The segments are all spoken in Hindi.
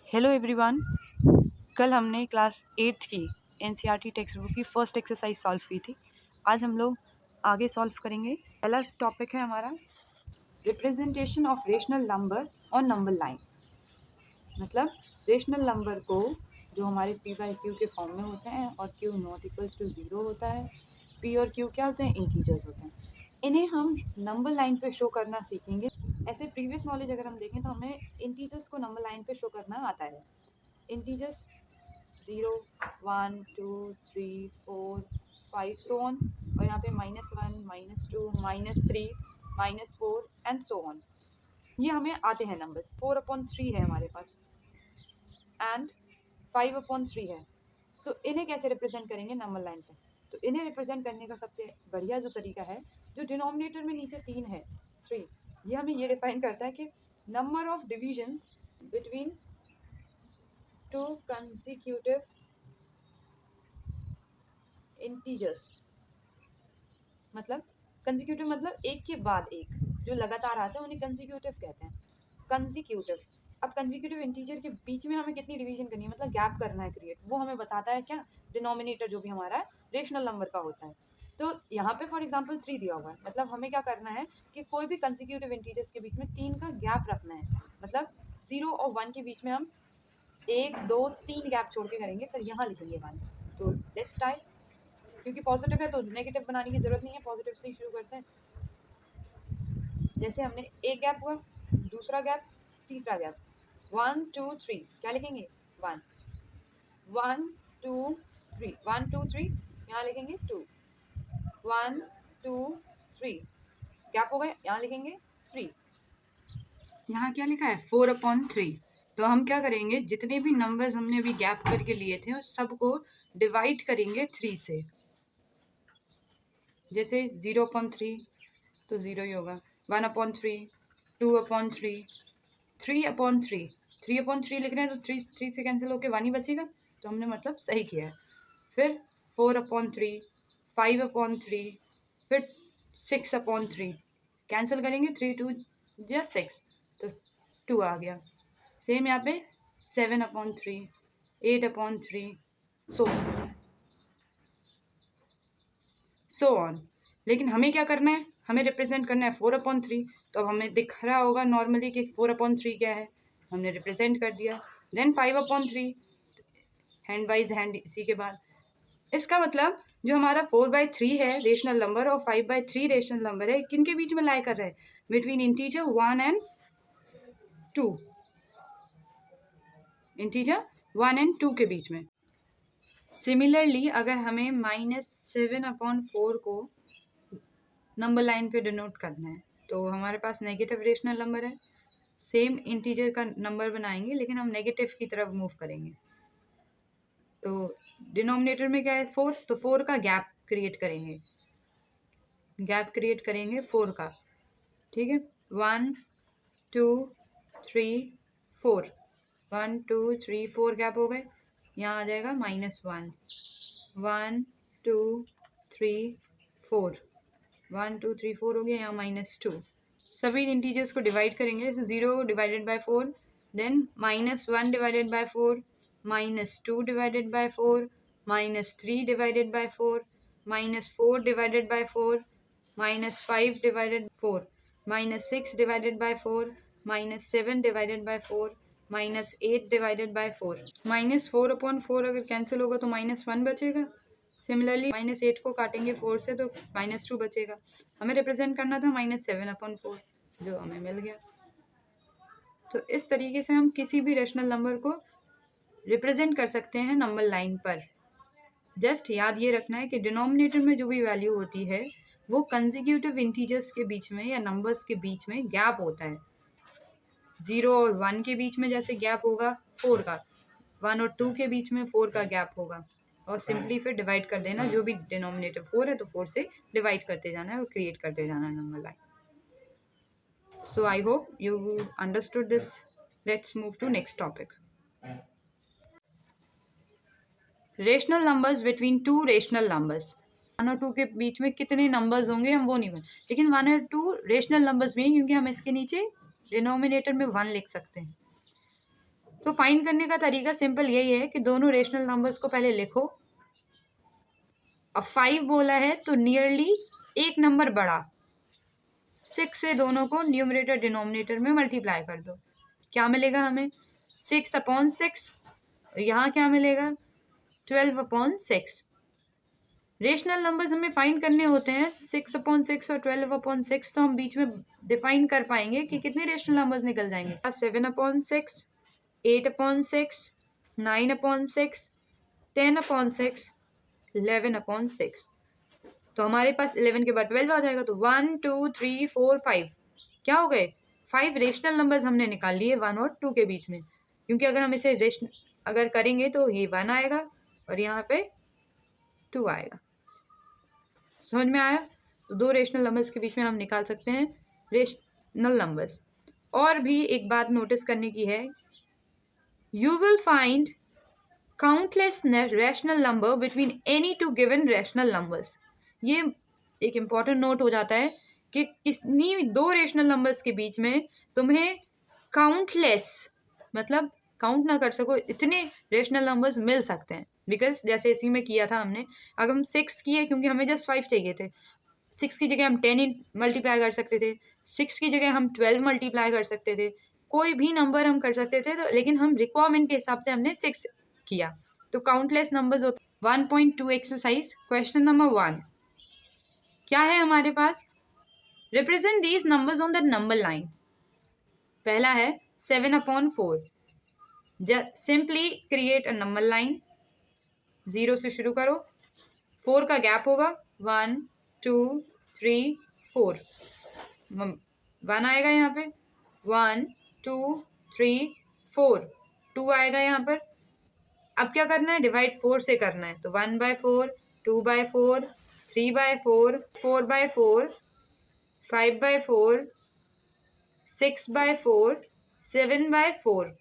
Hello everyone. कल हमने क्लास 8 की एनसीईआरटी टेक्स्ट बुक की फर्स्ट एक्सरसाइज सॉल्व की थी। आज हम लोग आगे सॉल्व करेंगे। पहला टॉपिक है हमारा representation of rational number on number line. मतलब रेशनल नंबर को जो हमारे पी बाई क्यू के फॉर्म में होते हैं और Q not equals to zero होता है, पी और क्यू क्या होते हैं, इंटीजर्स होते हैं। इन्हें हम नंबर लाइन पे शो करना सीखेंगे। ऐसे प्रीवियस नॉलेज अगर हम देखें तो हमें इंटीजर्स को नंबर लाइन पे शो करना आता है। इंटीजर्स 0, 1, 2, 3, 4, 5 सो ऑन, और यहाँ पे -1, -2, -3, -4 एंड सो ऑन। ये हमें आते हैं नंबर्स। 4/3 है हमारे पास एंड 5/3 है। तो इन्हें कैसे रिप्रेजेंट करेंगे नंबर लाइन पे? तो इन्हें रिप्रेजेंट करने का सबसे बढ़िया जो तरीका है, जो डिनोमिनेटर में नीचे 3 है, 3, ये हमें ये डिफाइन करता है कि number of divisions between two consecutive integers. मतलब कंसेक्यूटिव मतलब एक के बाद एक, जो लगातार आता है उन्हें कंसेक्यूटिव कहते हैं। कंसेक्यूटिव। अब कंसेक्यूटिव इंटीजर के बीच में हमें कितनी डिवीजन करनी है, मतलब गैप करना है क्रिएट, वो हमें बताता है क्या, डिनोमिनेटर जो भी हमारा रेशनल नंबर का होता है। तो यहाँ पे फॉर एग्जांपल 3 दिया हुआ है, मतलब हमें क्या करना है कि कोई भी कंसेक्यूटिव इंटीजर्स के बीच में 3 का गैप रखना है। मतलब 0 और 1 के बीच में हम 1, 2, 3 गैप छोड़ के करेंगे, फिर यहाँ लिखेंगे 1। तो लेट्स स्टार्ट। क्योंकि पॉजिटिव है तो नेगेटिव बनाने की जरूरत नहीं है, पॉजिटिव से ही शुरू करते हैं। जैसे हमने एक गैप हुआ, दूसरा गैप, तीसरा गैप, 1, 2, 3, क्या लिखेंगे 1, 1, 2, 3, 1, 2, 3, यहाँ लिखेंगे 2, 1, 2, 3, गैप हो गए, यहाँ लिखेंगे 3। यहाँ क्या लिखा है 4/3। तो हम क्या करेंगे, जितने भी नंबर्स हमने अभी गैप करके लिए थे उस सबको डिवाइड करेंगे 3 से। जैसे 0/3 तो 0 ही होगा, 1/3, 2/3, 3/3, 3/3 लिख रहे हैं तो 3 से कैंसिल होके 1 ही बचेगा, तो हमने मतलब सही किया है। फिर 4/3, 5/3, फिर 6/3, कैंसिल करेंगे 3 2 या 6 तो 2 आ गया। सेम यहाँ पे 7/3, 8/3, सो ऑन। लेकिन हमें क्या करना है, हमें रिप्रेजेंट करना है 4/3। तो अब हमें दिख रहा होगा नॉर्मली कि 4/3 क्या है, हमने रिप्रेजेंट कर दिया। देन 5/3, हैंड बाइज हैंड इसी के बाद। इसका मतलब जो हमारा 4/3 है रेशनल नंबर और 5/3 रेशनल नंबर है, किन के बीच में लाई कर रहा है, between integer 1 and 2, integer 1 and 2 के बीच में। सिमिलरली अगर हमें -7/4 को नंबर लाइन पे डिनोट करना है तो हमारे पास नेगेटिव रेशनल नंबर है, सेम इंटीजर का नंबर बनाएंगे लेकिन हम नेगेटिव की तरफ मूव करेंगे। तो डिनोमिनेटर में क्या है 4, तो 4 का गैप क्रिएट करेंगे, 4 का। ठीक है, 1, 2, 3, 4, 1, 2, 3, 4 गैप हो गए, यहाँ आ जाएगा -1, 1, 2, 3, 4, 1, 2, 3, 4 हो गया, यहाँ -2। सभी इंटीजर्स को डिवाइड करेंगे, जैसे 0 divided by 4, then -1 divided by 4, -2 divided by 4, -3 divided by 4, -4 divided by 4, -5 divided 4, -6 divided by 4, -7 divided by 4, -8 divided by 4। -4/4 अगर कैंसिल होगा तो -1 बचेगा। सिमिलरली -8 को काटेंगे 4 से तो -2 बचेगा। हमें रिप्रेजेंट करना था -7/4, जो हमें मिल गया। तो इस तरीके से हम किसी भी रेशनल नंबर को रिप्रेजेंट कर सकते हैं नंबर लाइन पर। जस्ट याद ये रखना है कि डिनोमिनेटर में जो भी वैल्यू होती है वो कंसेक्यूटिव इंटीजर्स के बीच में या नंबर्स के बीच में गैप होता है। 0 और 1 के बीच में जैसे गैप होगा 4 का, 1 और 2 के बीच में 4 का गैप होगा, और सिंपली फिर डिवाइड कर देना, जो भी डिनोमिनेटर 4 है तो 4 से डिवाइड करते जाना है और क्रिएट करते जाना है number line. So I hope you understood this. Let's move to next topic. Rational numbers between two rational numbers. 1 और 2 के बीच में कितने नंबर्स होंगे हम वो नहीं बन, लेकिन 1 और 2 रेशनल नंबर्स भी हैं क्योंकि हम इसके नीचे डिनोमिनेटर में 1 लिख सकते हैं। तो फाइंड करने का तरीका सिंपल यही है कि दोनों रेशनल नंबर्स को पहले लिखो। अब 5 बोला है तो नियरली एक नंबर बढ़ा, 6 से दोनों को न्यूमरेटर डिनोमिनेटर में मल्टीप्लाई कर दो। क्या मिलेगा हमें? 6/6। यहाँ क्या मिलेगा? 12/6। रेशनल नंबर्स हमें फाइंड करने होते हैं 6/6 और 12/6, तो हम बीच में डिफाइन कर पाएंगे कि कितने रेशनल नंबर्स निकल जाएंगे। 7/6, 8/6, 9/6, 10/6, 11/6। तो हमारे पास 11 के बाद 12 आ जाएगा। तो 1 2 3 4 5 क्या हो गए? 5 रेशनल नंबर्स हमने निकाल लिए 1 और 2 के बीच में, क्योंकि अगर हम इसे अगर करेंगे तो ये 1 आएगा और यहाँ पे 2 आएगा। समझ में आया? तो दो रेशनल नंबर्स के बीच में हम निकाल सकते हैं रेशनल नंबर्स। और भी एक बात नोटिस करने की है, you will find countless rational number between any two given rational numbers. ये एक इम्पॉर्टेंट नोट हो जाता है कि किसी दो रेशनल नंबर्स के बीच में तुम्हें काउंटलेस, मतलब काउंट ना कर सको, इतने रेशनल नंबर्स मिल सकते हैं। बिकॉज जैसे इसी में किया था हमने, अगर हम 6 किए, क्योंकि हमें जस्ट 5 चाहिए थे, 6 की जगह हम 10 मल्टीप्लाई कर सकते थे, 6 की जगह हम 12 मल्टीप्लाई कर सकते थे, कोई भी नंबर हम कर सकते थे। तो लेकिन हम रिक्वायरमेंट के हिसाब से हमने 6 किया, तो काउंटलेस नंबर्स होते। 1.2 एक्सरसाइज क्वेश्चन नंबर 1 क्या है हमारे पास? Represent these numbers on the number line. पहला है 7/4। Simply create a number line, 0 से शुरू करो, 4 का गैप होगा, 1 2 3 4, 1 आएगा यहाँ पे, 1 2 3 4, 2 आएगा यहाँ पर। अब क्या करना है? डिवाइड 4 से करना है। तो 1/4, 2/4, 3/4, 4/4, 5/4, 6/4, 7/4,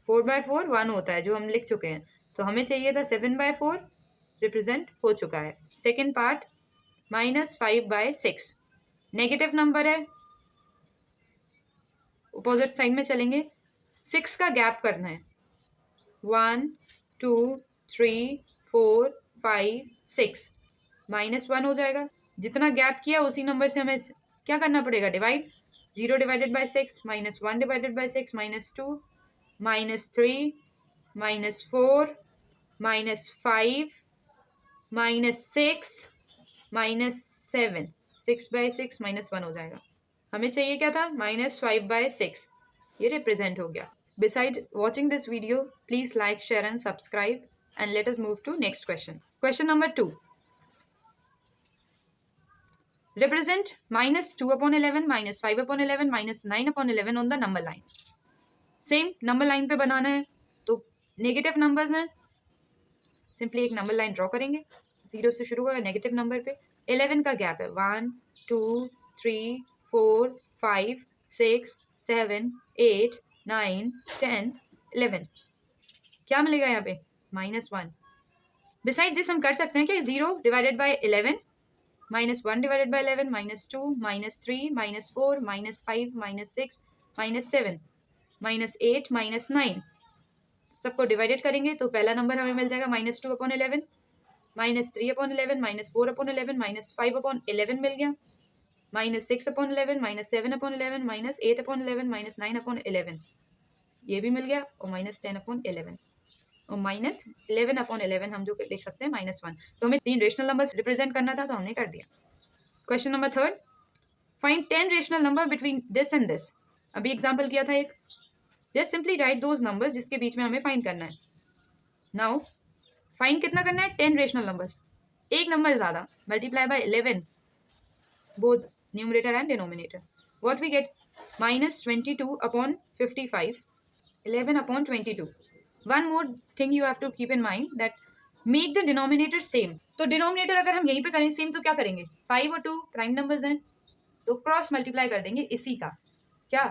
4/4 1 होता है जो हम लिख चुके हैं, तो हमें चाहिए था 7/4, रिप्रेजेंट हो चुका है। सेकेंड पार्ट -5/6, नेगेटिव नंबर है, अपोजिट साइड में चलेंगे, 6 का गैप करना है, 1 2 3 4 5 6, -1 हो जाएगा। जितना गैप किया उसी नंबर से हमें क्या करना पड़ेगा? Divide. 0 divided bye 6, -1 divided bye 6, -2, -3, -4, -5, -6, -7, 6/6 -1 हो जाएगा। हमें चाहिए क्या था? -5/6। ये रिप्रेजेंट हो गया। Besides watching this video, please like, share and subscribe, and let us move to next question. Question number 2. Represent -2/11, -5/11, -9/11 on the number line. Same number line पे बनाना है, तो नेगेटिव नंबर्स हैं, सिंपली एक नंबर लाइन ड्रॉ करेंगे, 0 से शुरू होगा, नेगेटिव नंबर पे 11 का गैप है, 1 2 3 4 5 6 7 8 9 10 11। क्या मिलेगा यहाँ पे? -1। बिसाइड दिस हम कर सकते हैं कि 0 डिवाइडेड बाय 11, -1 डिवाइडेड बाय 11, -2, -3, -4, -5, -6, -7, -8, -9, सबको डिवाइडेड करेंगे तो पहला नंबर हमें मिल जाएगा -2/11, -3/11, -4/11, -5/11 मिल गया, -6/11, -7/11, -8/11, -9/11, ये भी मिल गया, और -10/11 और -11/11 हम जो लिख सकते हैं -1। तो हमें 3 रेशनल नंबर्स रिप्रेजेंट करना था, तो हमने कर दिया। Question number 3, find 10 rational number between this and this. अभी एग्जांपल किया था एक, just simply write those numbers जिसके बीच में हमें फाइंड करना है। नाउ फाइंड कितना करना है? 10 रेशनल नंबर्स, एक नंबर ज्यादा, multiply by 11 both numerator and denominator. What we get? -22/55, 11/22। One more thing you have to keep in mind, that make the denominator same. तो डिनोमिनेटर अगर हम यहीं पे करें सेम, तो क्या करेंगे? 5 और 2 प्राइम नंबर्स हैं, तो क्रॉस मल्टीप्लाई कर देंगे इसी का। क्या?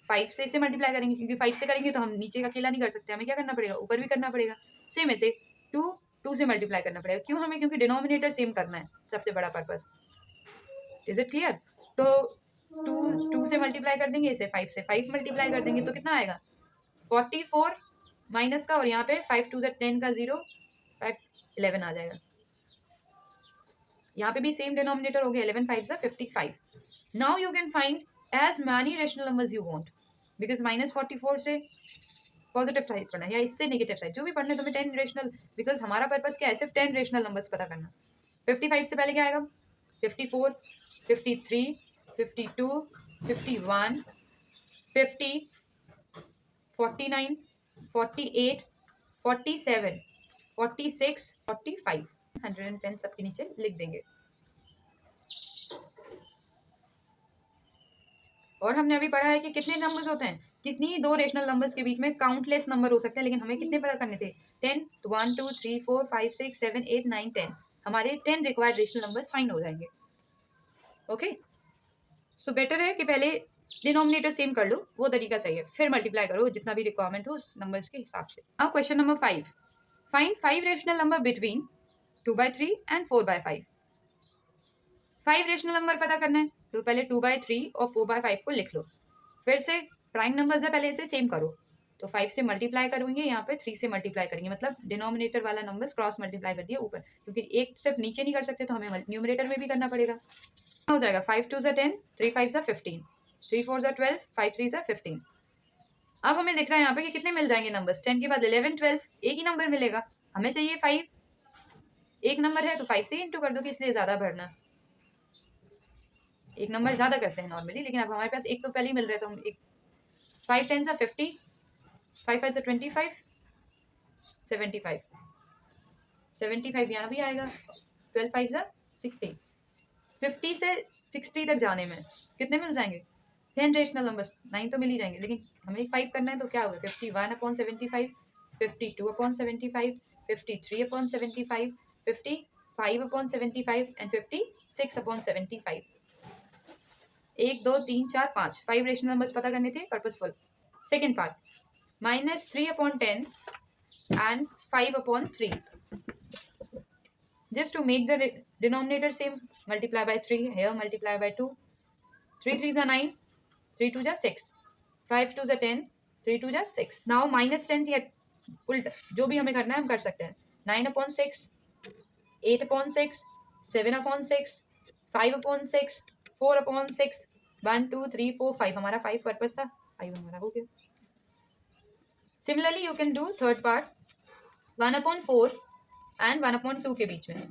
5 से इसे मल्टीप्लाई करेंगे, क्योंकि 5 से करेंगे तो हम नीचे का अकेला नहीं कर सकते, हमें क्या करना पड़ेगा? ऊपर भी करना पड़ेगा। सेम ऐसे 2 से मल्टीप्लाई करना पड़ेगा। क्यों हमें? क्योंकि डिनोमिनेटर सेम करना है, सबसे बड़ा पर्पस। Is it clear? तो टू से मल्टीप्लाई कर देंगे, इसे 5 से 5 मल्टीप्लाई कर देंगे तो कितना आएगा 44 माइनस का, और यहाँ पे 5 2 10 का 0, 5 11 आ जाएगा। यहाँ पे भी सेम डिनोमिनेटर हो गया, 11 5 55। Now you can find as many rational numbers you want, because -44 से पॉजिटिव साइड पढ़ना है या इससे नेगेटिव साइड, जो भी पढ़ना है तुम्हें 10 रेशनल, बिकॉज हमारा पर्पस क्या है, सिर्फ 10 रेशनल नंबर्स पता करना। 55 से पहले क्या आएगा 54 53 52 51 50 49 48 47 46 45 110 सबके नीचे लिख देंगे। और हमने अभी पढ़ा है कि कितने नंबर्स होते हैं, कितनी दो रेशनल नंबर्स के बीच में काउंटलेस नंबर हो सकते हैं, लेकिन हमें कितने पता करने थे 10, 1 2 3 4 5 6 7 8 9 10, हमारे 10 रिक्वायर्ड रेशनल नंबर्स फाइंड हो जाएंगे। ओके, सो बेटर है कि पहले डिनोमिनेटर सेम कर लो, वो तरीका सही है, फिर मल्टीप्लाई करो जितना भी रिक्वायरमेंट हो उस नंबर्स के हिसाब से। अब question number 5, find 5 rational number between 2/3 and 4/5। 5 rational number पता करना है तो पहले 2/3 और 4/5 को लिख लो। फिर से प्राइम नंबर्स है, पहले इसे सेम करो, तो 5 से मल्टीप्लाई करेंगे, यहाँ पे 3 से मल्टीप्लाई करेंगे, मतलब डिनोमिनेटर वाला नंबर्स क्रॉस मल्टीप्लाई कर दिया ऊपर, क्योंकि एक सिर्फ नीचे नहीं कर सकते तो हमें न्यूमरेटर में भी करना पड़ेगा। हो जाएगा 5 2 10, 3 5 15, 3 4 12, 5 3 15। अब हमें दिख रहा है यहाँ पे कि कितने मिल जाएंगे नंबर्स, 10 के बाद 11 12, एक ही नंबर मिलेगा, हमें चाहिए 5, एक नंबर है तो 5 से इंटू कर दो कि इसलिए ज्यादा भरना, एक नंबर ज्यादा करते हैं नॉर्मली, लेकिन अब हमारे पास एक तो पहले ही मिल रहा है तो हम एक 5 10 50, 5 5 25, 75, 75 यहाँ भी आएगा, 12 5 60, 50 से 60 तक जाने में कितने मिल जाएंगे 10 रेशनल नंबर्स, 9 तो मिल ही जाएंगे, लेकिन हमें 5 करना है तो क्या होगा 51/75, 52/75, 53/75, 55/75 एंड 56/75। 1 2 3 4 5 5 रेशनल नंबर्स पता करने थे, purposeful. Second part, -3/10 and 5/3. Just to make the denominator same, multiply by 3, here multiply by 2, 3 3s are 9, 3 2s are 6, 5 2s are 10, 3 2s are 6. Now -10 या उल्टा जो भी हमें करना है हम कर सकते हैं, 9/6, 8/6, 7/6, 5/6, 4/6, 1 2 3 4 5, हमारा 5 पर्पस था, 5 हमारा हो गया। Similarly you can do third part, 1/4 and 1/2 के बीच में।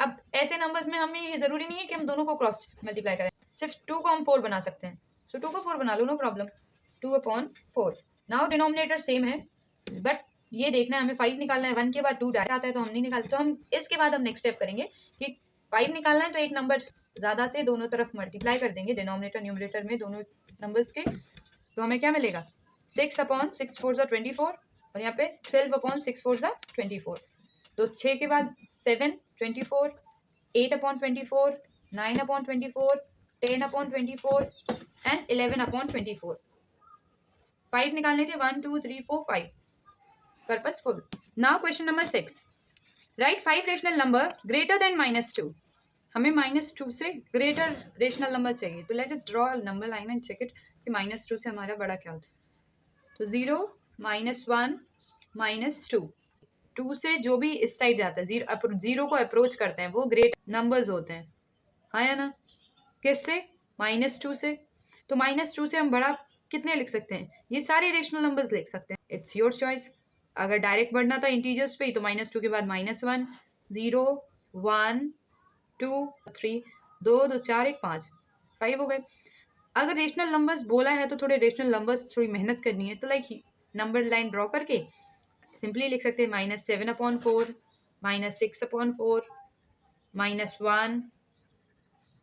अब ऐसे नंबर्स में हमें ये जरूरी नहीं है कि हम दोनों को क्रॉस मल्टीप्लाई करें, सिर्फ 2 को हम 4 बना सकते हैं, सो 2 को 4 बना लो, no problem, 2/4। Now denominator same है, बट ये देखना है हमें 5 निकालना है, 1 के बाद 2 डायरेक्ट आता है तो हम नहीं निकालते, तो हम इसके बाद हम नेक्स्ट स्टेप करेंगे कि 5 निकालना है तो एक नंबर ज्यादा से दोनों तरफ मल्टीप्लाई कर देंगे, डिनोमिनेटर न्यूमरेटर में दोनों नंबर्स के, तो हमें क्या मिलेगा 6/6 4 24, और यहाँ पे 12/6 4 24, तो 6 के बाद 7 24, 8/24, 9/24, 10/24 एंड 11/24। 5 निकालने थे, 1 2 3 4 5, purposeful. Now question number 6, write 5 rational number greater than -2। हमें -2 से ग्रेटर रेशनल नंबर चाहिए, तो let us draw number line and check it कि -2 से हमारा बड़ा क्या होता है, तो 0 -1 -2, 2 से जो भी इस साइड जाता है, जीरो को अप्रोच करते हैं वो ग्रेट नंबर्स होते हैं, हाँ या ना। किससे, -2 से, तो -2 से हम बड़ा कितने लिख सकते हैं, ये सारे रेशनल नंबर्स लिख सकते हैं, इट्स योर चॉइस। अगर डायरेक्ट बढ़ना था इंटीजर्स पे तो -2 के बाद -1, 0 1 2 3, 2 2 4 1 5, 5 हो गए। अगर रेशनल नंबर्स बोला है तो थोड़े रेशनल नंबर्स थोड़ी मेहनत करनी है, तो लाइक नंबर लाइन ड्रॉ करके सिंपली लिख सकते हैं -7/4, -6/4, -1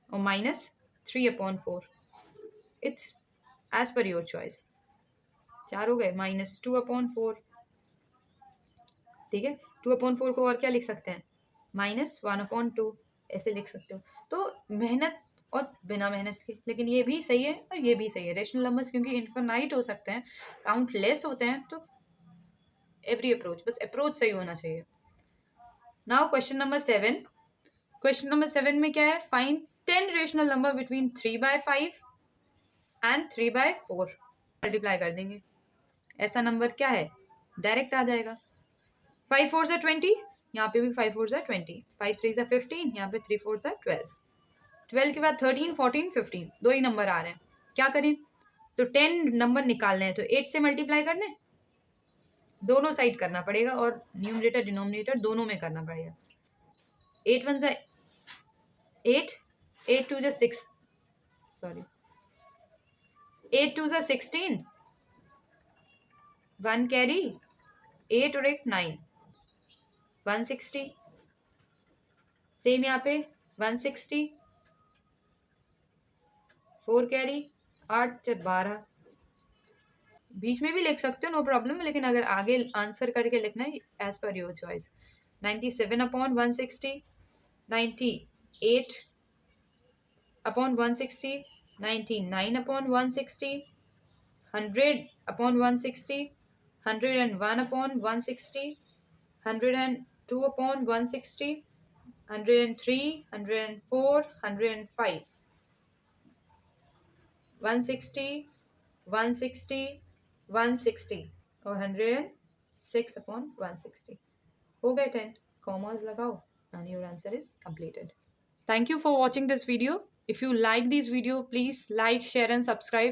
और -3/4, it's as per your choice. 4 हो गए, -2/4, ठीक है, 2/4 को और क्या लिख सकते हैं, -1/2, ऐसे लिख सकते हो। तो मेहनत और बिना मेहनत के, लेकिन ये भी सही है और ये भी सही है, रेशनल नंबर्स क्योंकि इनफाइनाइट हो सकते हैं, काउंटलेस होते हैं, तो एवरी अप्रोच, बस अप्रोच सही होना चाहिए। Now question number 7, question number 7 में क्या है, find 10 rational number between 3/5 and 3/4 multiply कर देंगे। ऐसा नंबर क्या है, डायरेक्ट आ जाएगा। 5 4 से 20, यहाँ पे भी 5 4 से 20, 5 3 से 15, यहाँ पे 3 4 से 12, 12 के बाद 13 14 15, दो ही नंबर आ रहे हैं। क्या करें, तो 10 नंबर निकालने हैं तो 8 से मल्टीप्लाई करने, दोनों साइड करना पड़ेगा और न्यूमरेटर डिनोमिनेटर दोनों में करना पड़ेगा। 8 1 से 8, 8 2 से 6, सॉरी 8 2 से 16, 1 कैरी, 8 और 8 9, 160, सेम यहाँ पे 160, 4 कैरी, 8 4 12, बीच में भी लिख सकते हो नो प्रॉब्लम, लेकिन अगर आगे आंसर करके लिखना है as per your choice. 97 upon 160, 98 upon 160, 99 upon 160, 100 upon 160, 101 upon 160, 102 upon 160, 103, 104, 105, 160, 160, 160 और 106 upon 160 हो गए 10, commas लगाओ and your answer is completed. Thank you for watching this video. If you like this video, please like, share and subscribe.